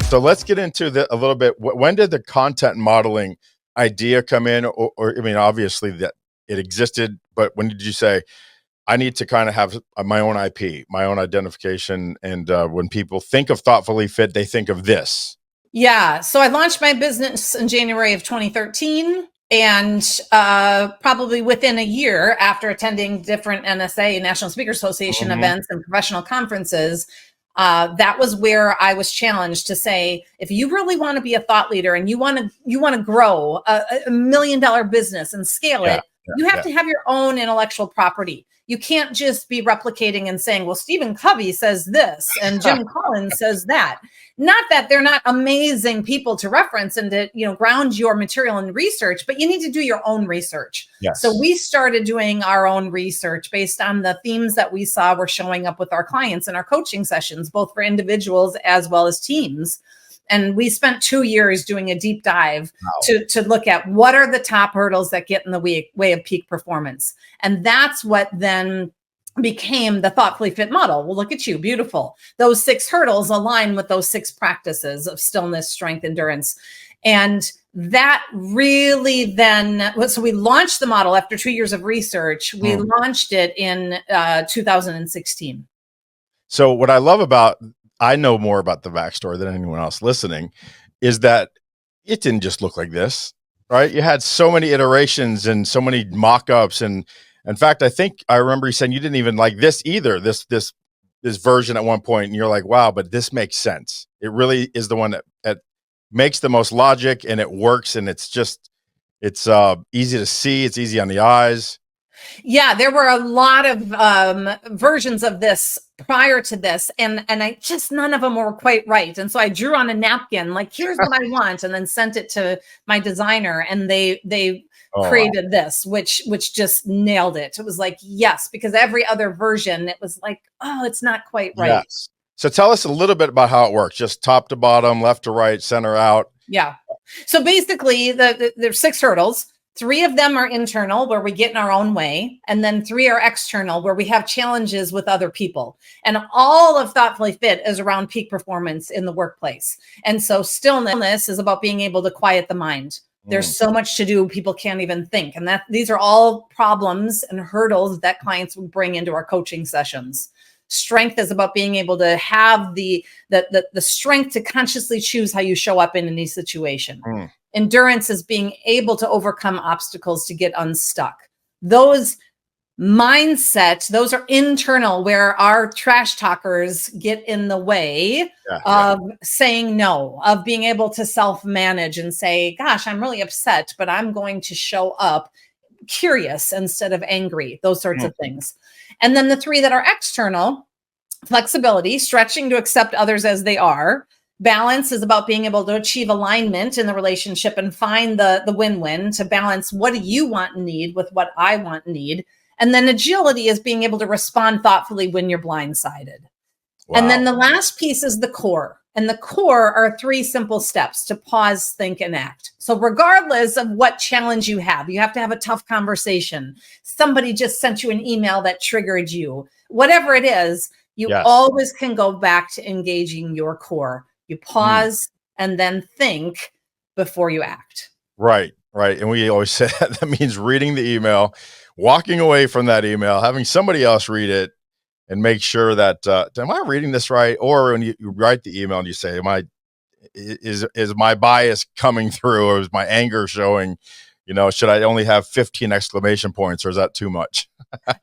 So let's get into a little bit. When did the content modeling idea come in? Or I mean, obviously that it existed, but when did you say, I need to kind of have my own IP, my own identification? And when people think of Thoughtfully Fit, they think of this. Yeah. So I launched my business in January of 2013. And probably within a year after attending different NSA, National Speaker Association events and professional conferences, that was where I was challenged to say, if you really want to be a thought leader and you want to grow a $1 million business and scale it, you have to have your own intellectual property. You can't just be replicating and saying, well, Stephen Covey says this and Jim Collins says that. Not that they're not amazing people to reference and to, ground your material in research, but you need to do your own research. Yes. So we started doing our own research based on the themes that we saw were showing up with our clients in our coaching sessions, both for individuals as well as teams. And we spent 2 years doing a deep dive to look at what are the top hurdles that get in the way of peak performance. And that's what then became the Thoughtfully Fit model. Well, look at you, beautiful. Those 6 hurdles align with those 6 practices of stillness, strength, endurance. And that really then, so we launched the model after 2 years of research. We launched it in 2016. So what I love I know more about the backstory than anyone else listening, is that it didn't just look like this, right? You had so many iterations and so many mock-ups. And in fact, I think I remember you saying you didn't even like this either, this version at one point. And you're like, wow, but this makes sense. It really is the one that makes the most logic, and it works. And it's easy to see. It's easy on the eyes. Yeah, there were a lot of versions of this prior to this, and none of them were quite right. And so I drew on a napkin, like, here's what I want, and then sent it to my designer, and they created this, which just nailed it. It was like, yes, because every other version, it was like, oh, it's not quite right. Yes. So tell us a little bit about how it works, just top to bottom, left to right, center out. Yeah. So basically, there's 6 hurdles. 3 of them are internal, where we get in our own way. And then 3 are external, where we have challenges with other people. And all of Thoughtfully Fit is around peak performance in the workplace. And so stillness is about being able to quiet the mind. There's so much to do, people can't even think. And these are all problems and hurdles that clients would bring into our coaching sessions. Strength is about being able to have the strength to consciously choose how you show up in any situation. Endurance is being able to overcome obstacles to get unstuck. Those mindsets, those are internal, where our trash talkers get in the way of saying no, of being able to self-manage and say, gosh, I'm really upset, but I'm going to show up curious instead of angry, those sorts of things. And then the 3 that are external: flexibility, stretching to accept others as they are. Balance is about being able to achieve alignment in the relationship and find the win-win, to balance what do you want and need with what I want and need. And then agility is being able to respond thoughtfully when you're blindsided. Wow. And then the last piece is the core. And the core are 3 simple steps to pause, think, and act. So regardless of what challenge you have to have a tough conversation. Somebody just sent you an email that triggered you. Whatever it is, you always can go back to engaging your core. You pause and then think before you act. Right. And we always say that means reading the email, walking away from that email, having somebody else read it, and make sure that, am I reading this right? Or when you write the email and you say, is my bias coming through, or is my anger showing? Should I only have 15 exclamation points, or is that too much?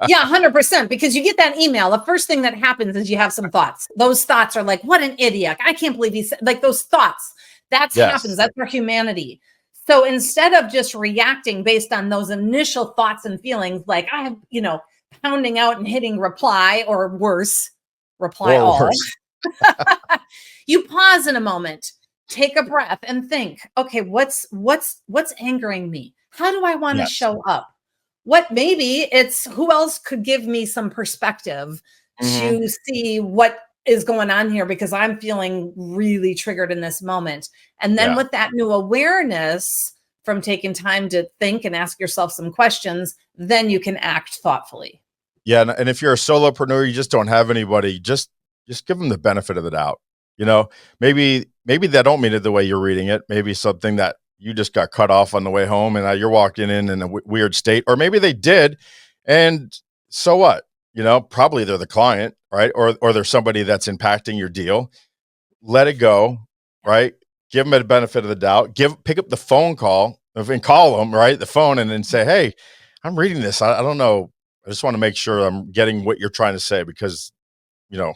Yeah, 100%. Because you get that email, the first thing that happens is you have some thoughts. Those thoughts are like, what an idiot. I can't believe he said, like, those thoughts. Happens. That's our humanity. So instead of just reacting based on those initial thoughts and feelings, like I have, pounding out and hitting reply, or worse, reply all. You pause in a moment, take a breath, and think, okay, what's angering me? How do I want to show up? Maybe it's who else could give me some perspective to see what is going on here, because I'm feeling really triggered in this moment. And then with that new awareness from taking time to think and ask yourself some questions, then you can act thoughtfully. Yeah, and if you're a solopreneur, you just don't have anybody, just give them the benefit of the doubt. You know, maybe they don't mean it the way you're reading it. Maybe something that you just got cut off on the way home, and now you're walking in a weird state, or maybe they did, and so what? You know, probably they're the client, right? Or there's somebody that's impacting your deal. Let it go, right? Give them the benefit of the doubt. Pick up the phone call and call them, right? The phone, and then say, "Hey, I'm reading this. I don't know. I just want to make sure I'm getting what you're trying to say because, you know,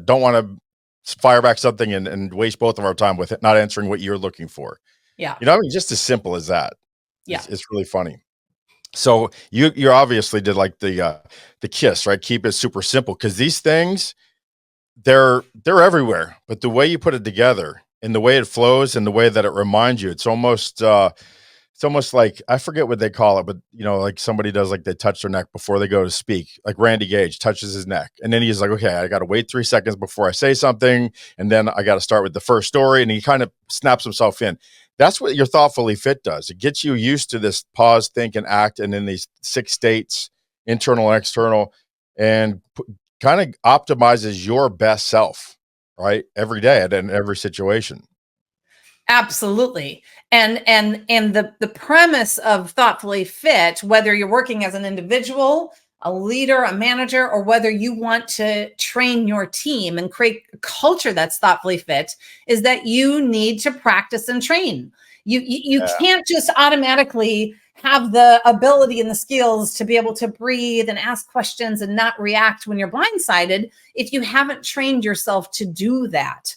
don't want to fire back something and waste both of our time with it, not answering what you're looking for." Yeah. You know, I mean, just as simple as that. Yeah. It's really funny. So you obviously did like the KISS, right? Keep it super simple because these things they're everywhere, but the way you put it together and the way it flows and the way that it reminds you, it's almost like I forget what they call it, but you know, like somebody does, like they touch their neck before they go to speak. Like Randy Gage touches his neck, and then he's like, "Okay, I got to wait 3 seconds before I say something, and then I got to start with the first story." And he kind of snaps himself in. That's what your thoughtfully fit does. It gets you used to this pause, think, and act, and in these 6 states, internal and external, and kind of optimizes your best self, right, every day and in every situation. Absolutely. And the premise of thoughtfully fit, whether you're working as an individual, a leader, a manager, or whether you want to train your team and create a culture that's thoughtfully fit, is that you need to practice and train. You Yeah. can't just automatically have the ability and the skills to be able to breathe and ask questions and not react when you're blindsided if you haven't trained yourself to do that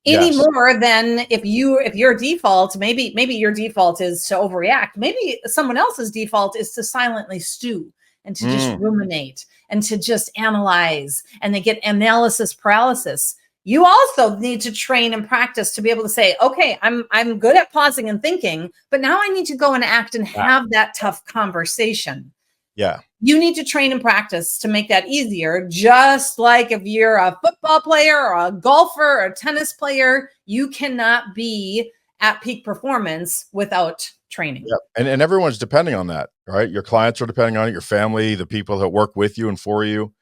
any Yes. more than if your default, maybe your default is to overreact. Maybe someone else's default is to silently stew and to just Mm. ruminate and to just analyze, and they get analysis paralysis. You also need to train and practice to be able to say, okay, I'm good at pausing and thinking, but now I need to go and act and Yeah. have that tough conversation. Yeah. You need to train and practice to make that easier. Just like if you're a football player or a golfer or a tennis player, you cannot be at peak performance without training. Yeah, and everyone's depending on that, right? Your clients are depending on it, your family, the people that work with you and for you.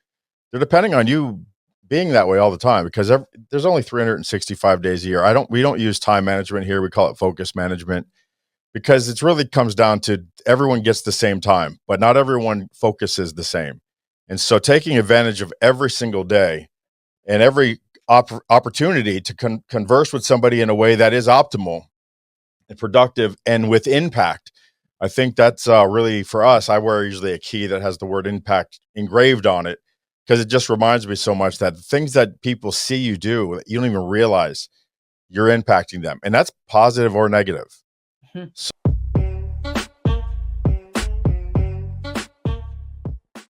They're depending on you being that way all the time because there's only 365 days a year. We don't use time management here. We call it focus management because it's really comes down to everyone gets the same time, but not everyone focuses the same. And so taking advantage of every single day and every opportunity to converse with somebody in a way that is optimal and productive and with impact. I think that's really for us. I wear usually a key that has the word impact engraved on it because it just reminds me so much that the things that people see you do, you don't even realize you're impacting them. And that's positive or negative. Mhm.